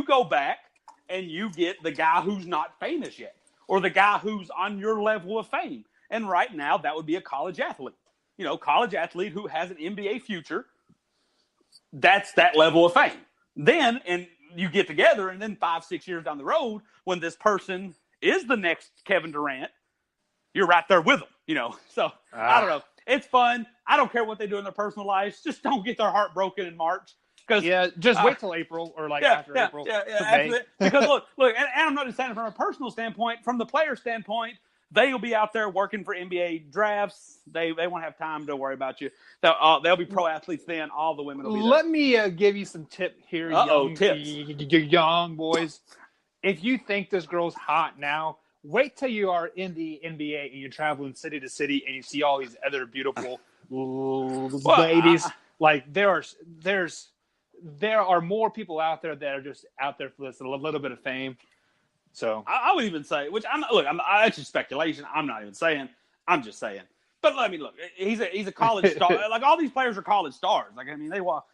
go back and you get the guy who's not famous yet or the guy who's on your level of fame. And right now that would be a college athlete. College athlete who has an NBA future. That's that level of fame. Then, and you get together and then 5-6 years down the road when this person is the next Kevin Durant, you're right there with them, So I don't know. It's fun. I don't care what they do in their personal lives. Just don't get their heart broken in March. Just wait till April or after April. Yeah. Because look, and I'm not just saying it from a personal standpoint. From the player standpoint, they'll be out there working for NBA drafts. They won't have time to worry about you. They'll be pro athletes then. All the women will be there. Let me give you some tip here, tips. young boys. If you think this girl's hot now, wait till you are in the NBA and you're traveling city to city and you see all these other beautiful ladies. Like there are more people out there that are just out there for this a little bit of fame. So I would even say, that's just speculation. I'm not even saying. I'm just saying. But let me look. He's a college star. Like all these players are college stars. Like I mean,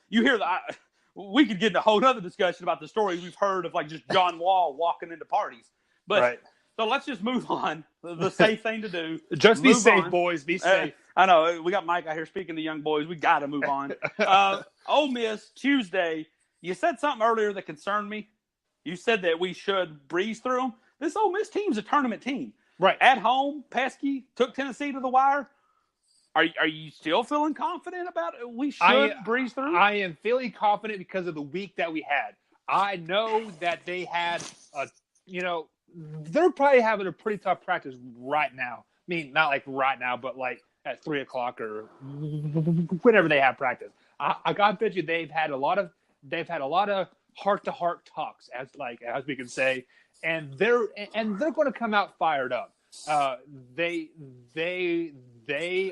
you hear that. We could get into a whole other discussion about the stories we've heard of like just John Wall walking into parties. But right. So let's just move on. The safe thing to do. Just be safe, boys. Be safe. I know. We got Mike out here speaking to young boys. We got to move on. Ole Miss, Tuesday. You said something earlier that concerned me. You said that we should breeze through them. This Ole Miss team's a tournament team. Right. At home, pesky, took Tennessee to the wire. Are you still feeling confident about it? We should breeze through? I am feeling confident because of the week that we had. I know that they had they're probably having a pretty tough practice right now. I mean, not like right now, but like at 3 o'clock or whenever they have practice. I got to bet you they've had a lot of heart-to-heart talks, as we can say, and they're going to come out fired up. They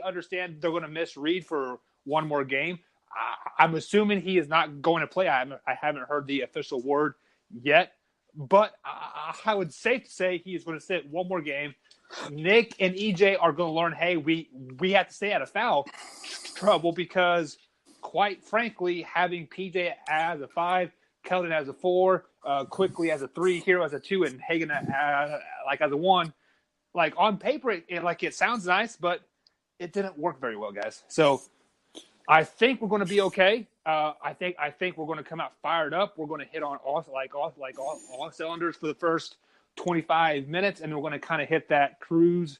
understand they're going to miss Reed for one more game. I'm assuming he is not going to play. I haven't heard the official word yet, but I would safe to say he is going to sit one more game. Nick and EJ are going to learn, hey, we have to stay out of foul trouble because, quite frankly, having PJ as a 5, Keldon as a 4, Quickly as a 3, Hero as a 2, and Hagan as a 1. Like on paper, it sounds nice, but it didn't work very well, guys. So I think we're going to be okay. I think we're going to come out fired up. We're going to hit on all cylinders for the first 25 minutes, and we're going to kind of hit that cruise,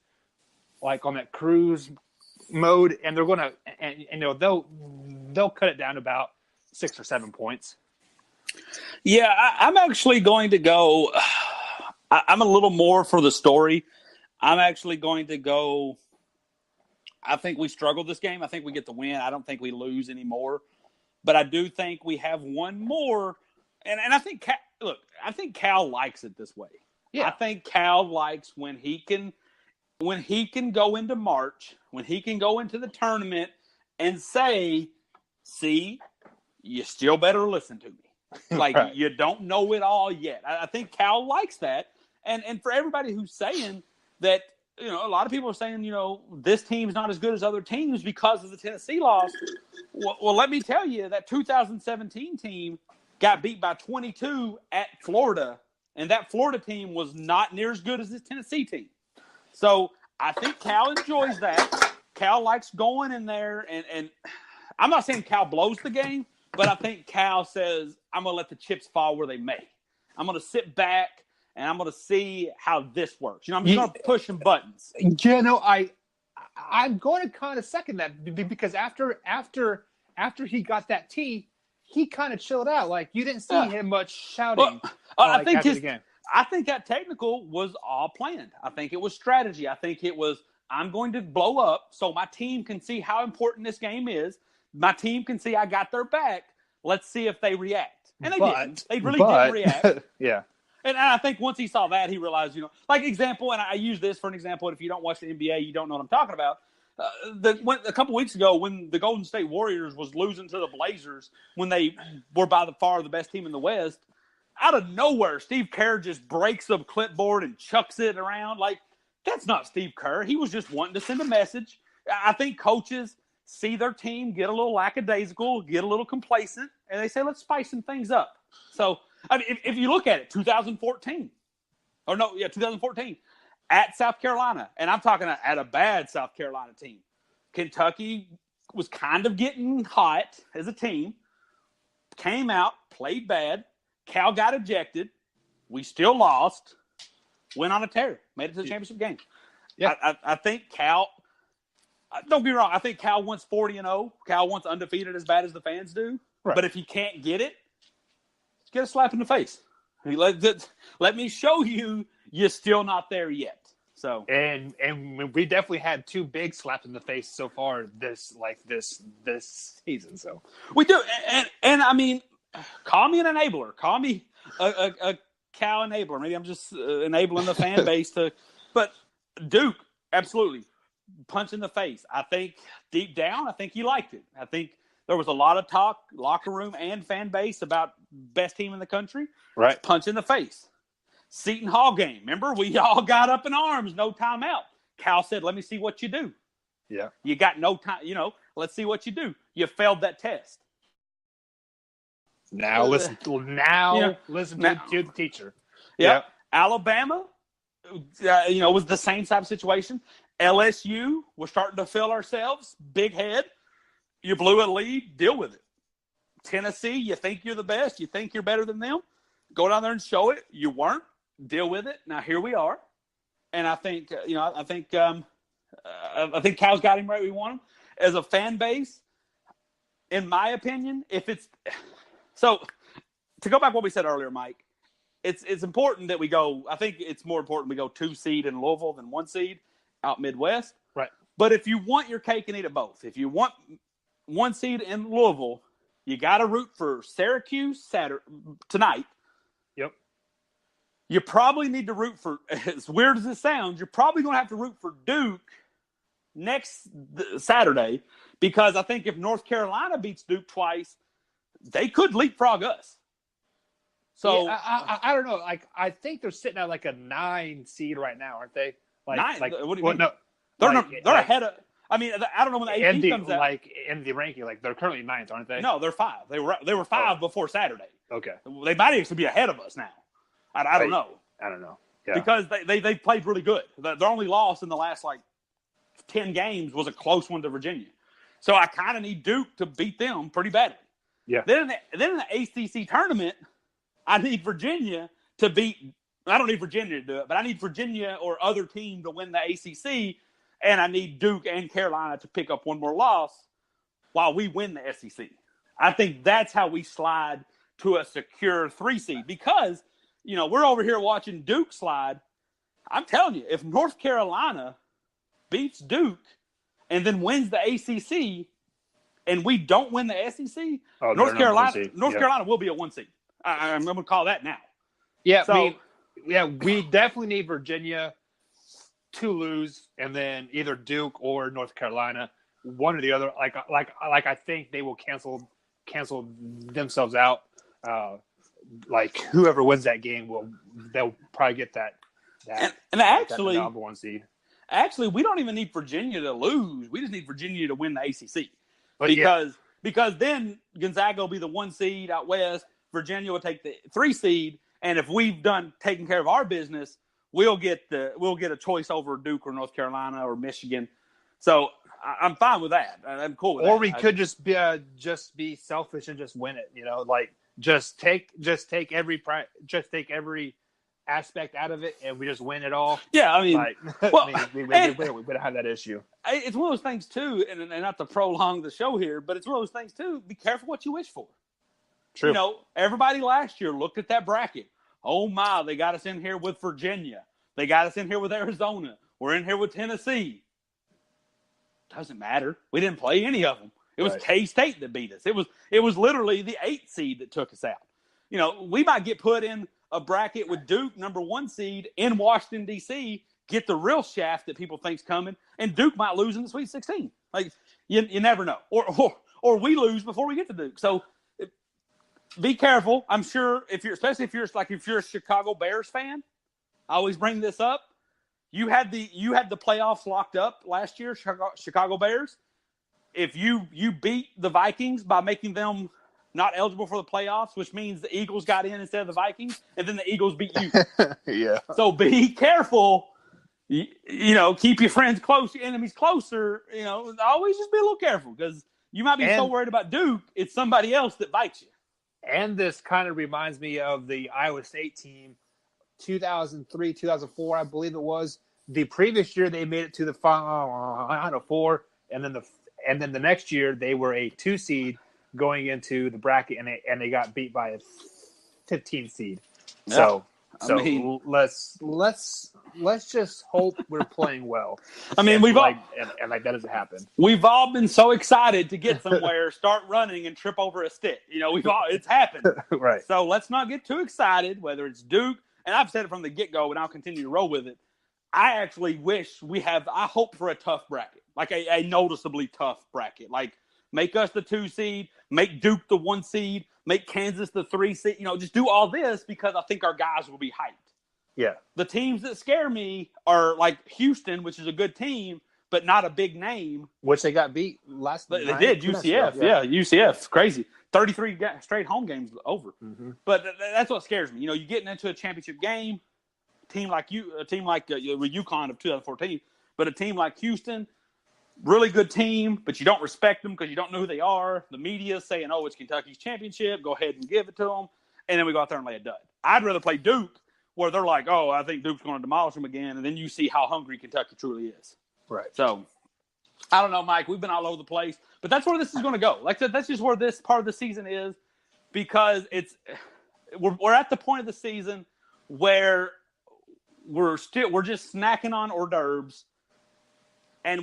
like on that cruise mode, and they're going to they'll cut it down to about 6 or 7 points. Yeah, I'm actually going to go. I'm a little more for the story. I'm actually going to go. I think we struggled this game. I think we get the win. I don't think we lose anymore. But I do think we have one more. And I think, I think Cal likes it this way. Yeah. I think Cal likes when he can go into March, when he can go into the tournament and say, see, you still better listen to me. Like, right. You don't know it all yet. I think Cal likes that. And for everybody who's saying that, a lot of people are saying, this team's not as good as other teams because of the Tennessee loss. Well, let me tell you, that 2017 team got beat by 22 at Florida, and that Florida team was not near as good as this Tennessee team. So I think Cal enjoys that. Cal likes going in there, and I'm not saying Cal blows the game, but I think Cal says, I'm going to let the chips fall where they may. I'm going to sit back, and I'm going to see how this works. I'm just going to push some buttons. I'm going to kind of second that because after he got that tee, he kind of chilled out. Like you didn't see him much shouting. I think that technical was all planned. I think it was strategy. I think it was I'm going to blow up so my team can see how important this game is. My team can see I got their back. Let's see if they react. And they didn't. They really didn't react. Yeah. And I think once he saw that, he realized, like example, and I use this for an example, and if you don't watch the NBA, you don't know what I'm talking about. A couple weeks ago, when the Golden State Warriors was losing to the Blazers, when they were by far the best team in the West, out of nowhere, Steve Kerr just breaks the clipboard and chucks it around. Like, that's not Steve Kerr. He was just wanting to send a message. I think coaches see their team get a little lackadaisical, get a little complacent, and they say, let's spice some things up. So, I mean, if you look at it, 2014, at South Carolina, and I'm talking at a bad South Carolina team. Kentucky was kind of getting hot as a team, came out, played bad. Cal got ejected. We still lost, went on a tear, made it to the championship game. Yeah. I think Cal, don't be wrong, I think Cal wants 40-0. Cal wants undefeated as bad as the fans do. Right. But if he can't get it, get a slap in the face. Let me show you you're still not there yet. So and we definitely had two big slaps in the face so far this season. So we do, and I mean, call me an enabler, call me a cow enabler. Maybe I'm just enabling the fan base to, but Duke absolutely punch in the face. I think deep down, I think he liked it. I think there was a lot of talk, locker room and fan base, about best team in the country. Right, punch in the face. Seton Hall game. Remember, we all got up in arms, no timeout. Cal said, "Let me see what you do." Yeah, you got no time. Let's see what you do. You failed that test. Now listen to the teacher. Yeah. Alabama, was the same type of situation. LSU, we're starting to feel ourselves. Big head. You blew a lead. Deal with it. Tennessee, you think you're the best. You think you're better than them. Go down there and show it. You weren't. Deal with it. Now here we are. And I think, I think Cal's got him right. We want him as a fan base. In my opinion, so to go back to what we said earlier, Mike, it's important that we go. I think it's more important we go 2 seed in Louisville than 1 seed out Midwest. Right. But if you want your cake and eat it both, if you want 1 seed in Louisville, you got to root for Syracuse tonight. Yep. You probably need to root for, as weird as it sounds, you're probably going to have to root for Duke next Saturday, because I think if North Carolina beats Duke twice, they could leapfrog us. So I don't know. Like, I think they're sitting at like a 9 seed right now, aren't they? Like, 9. Like, what do you mean? No, they're ahead of. I mean, I don't know when the AP comes out. Like in the ranking, like they're currently 9th, aren't they? No, they're 5. They were 5 before Saturday. Okay. They might actually be ahead of us now. I don't know. I don't know. Yeah. Because they played really good. Their only loss in the last 10 games was a close one to Virginia. So I kind of need Duke to beat them pretty badly. Yeah. Then in the ACC tournament, I need Virginia to beat. I don't need Virginia to do it, but I need Virginia or other team to win the ACC, and I need Duke and Carolina to pick up one more loss while we win the SEC. I think that's how we slide to a secure 3 seed, because we're over here watching Duke slide. I'm telling you, if North Carolina beats Duke and then wins the ACC, and we don't win the SEC, North Carolina will be a 1 seed. I'm going to call that now. Yeah, so, we definitely need Virginia to lose, and then either Duke or North Carolina, one or the other. Like I think they will cancel themselves out. Like whoever wins that game they'll probably get that and actually that number 1 seed. Actually, we don't even need Virginia to lose. We just need Virginia to win the ACC. Because then Gonzaga will be the 1 seed out west. Virginia will take the 3 seed, and if we've taken care of our business, we'll get a choice over Duke or North Carolina or Michigan. So I'm fine with that. I'm cool with that. Or we could just be selfish and just win it. Like just take every aspect out of it, and we just win it all. Yeah, I mean, we don't have that issue. It's one of those things too, and not to prolong the show here, but it's one of those things too. Be careful what you wish for. True. Everybody last year looked at that bracket. Oh my, they got us in here with Virginia. They got us in here with Arizona. We're in here with Tennessee. Doesn't matter. We didn't play any of them. It was K-State that beat us. It was literally the 8th seed that took us out. We might get put in a bracket with Duke, number 1 seed, in Washington, D.C., get the real shaft that people think's coming, and Duke might lose in the Sweet 16. Like, you never know. Or we lose before we get to Duke. So be careful. I'm sure especially if you're a Chicago Bears fan, I always bring this up. You had the playoffs locked up last year, Chicago Bears. If you beat the Vikings by making them not eligible for the playoffs, which means the Eagles got in instead of the Vikings, and then the Eagles beat you. Yeah. So be careful. Keep your friends close, your enemies closer. Always just be a little careful, because you might be so worried about Duke, it's somebody else that bites you. And this kind of reminds me of the Iowa State team, 2003, 2004, I believe it was. The previous year they made it to the Final Four, and then the next year they were a 2 seed going into the bracket, and they got beat by a 15 seed. Yeah. So So I mean, let's just hope we're playing well. I mean, and that doesn't happen. We've all been so excited to get somewhere, start running, and trip over a stick. It's happened. Right. So let's not get too excited, whether it's Duke, and I've said it from the get-go, and I'll continue to roll with it. I actually wish I hope for a tough bracket, like a noticeably tough bracket. Like, make us the 2 seed, make Duke the 1 seed, make Kansas the 3 seed. Just do all this because I think our guys will be hyped. Yeah. The teams that scare me are like Houston, which is a good team, but not a big name. Which they got beat last night. They did. UCF. Yeah, UCF. Crazy. 33 straight home games over. Mm-hmm. But that's what scares me. You're getting into a championship game, a team like UConn of 2014, but a team like Houston, really good team, but you don't respect them because you don't know who they are. The media saying, oh, it's Kentucky's championship. Go ahead and give it to them. And then we go out there and lay a dud. I'd rather play Duke where they're like, oh, I think Duke's going to demolish them again. And then you see how hungry Kentucky truly is. Right. So, I don't know, Mike. We've been all over the place. But that's where this is going to go. Like I said, that's just where this part of the season is because we're at the point of the season where we're just snacking on hors d'oeuvres. And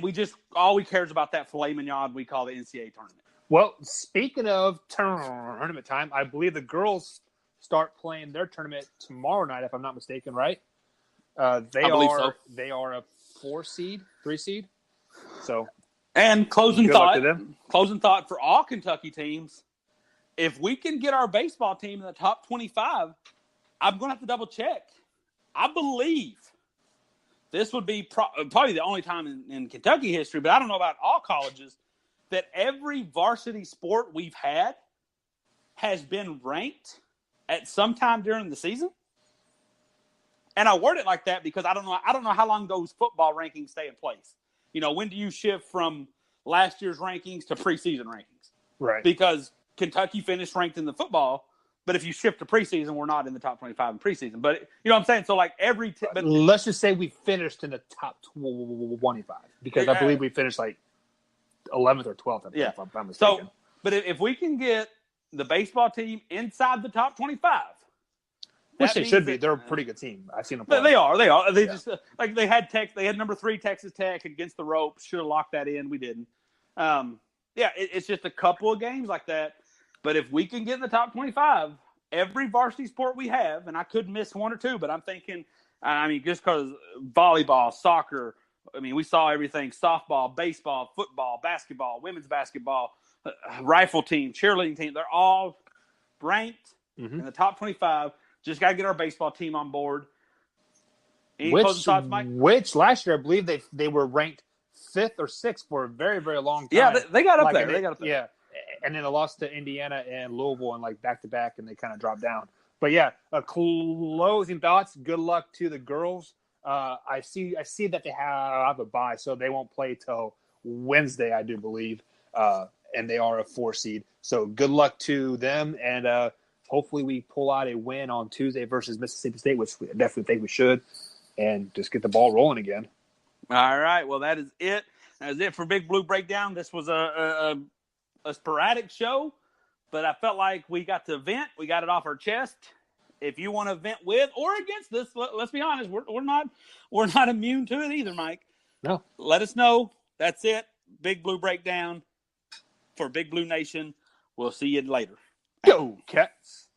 all we care is about that filet mignon we call the NCAA tournament. Well, speaking of tournament time, I believe the girls start playing their tournament tomorrow night, if I'm not mistaken, right? I believe so. They are a 3 seed. So, and closing thought for all Kentucky teams, if we can get our baseball team in the top 25, I'm going to have to double check. I believe this would be probably the only time in Kentucky history, but I don't know about all colleges, that every varsity sport we've had has been ranked at some time during the season. And I word it like that because I don't know how long those football rankings stay in place. When do you shift from last year's rankings to preseason rankings? Right. Because Kentucky finished ranked in the football, but if you shift to preseason, we're not in the top 25 in preseason. But you know what I'm saying? So like but let's just say we finished in the top 25 because I believe we finished like 11th or 12th. If I'm mistaken. So, but if we can get the baseball team inside the top 25, which they should be, they're a pretty good team. I've seen them play. They are. They just like they had number 3 Texas Tech against the ropes. Should have locked that in. We didn't. It's just a couple of games like that. But if we can get in the top 25, every varsity sport we have, and I could miss 1 or 2, but I'm thinking, just because volleyball, soccer, we saw everything: softball, baseball, football, basketball, women's basketball, rifle team, cheerleading team. They're all ranked in the top 25. Just got to get our baseball team on board. Any closing thoughts, Mike? Which last year, I believe they were ranked 5th or 6th for a very, very long time. Yeah, they got up there. They got up there. Yeah. And then they lost to Indiana and Louisville and like back-to-back, and they kind of dropped down. But yeah, closing thoughts. Good luck to the girls. I see that they have a bye, so they won't play till Wednesday, I do believe. And they are a 4 seed. So good luck to them, and hopefully we pull out a win on Tuesday versus Mississippi State, which we definitely think we should, and just get the ball rolling again. All right. Well, that is it. That is it for Big Blue Breakdown. This was a sporadic show, but I felt like we got to vent. We got it off our chest. If you want to vent with or against this, let's be honest, we're not immune to it either, Mike. No. Let us know. That's it. Big Blue Breakdown for Big Blue Nation. We'll see you later. Go Cats.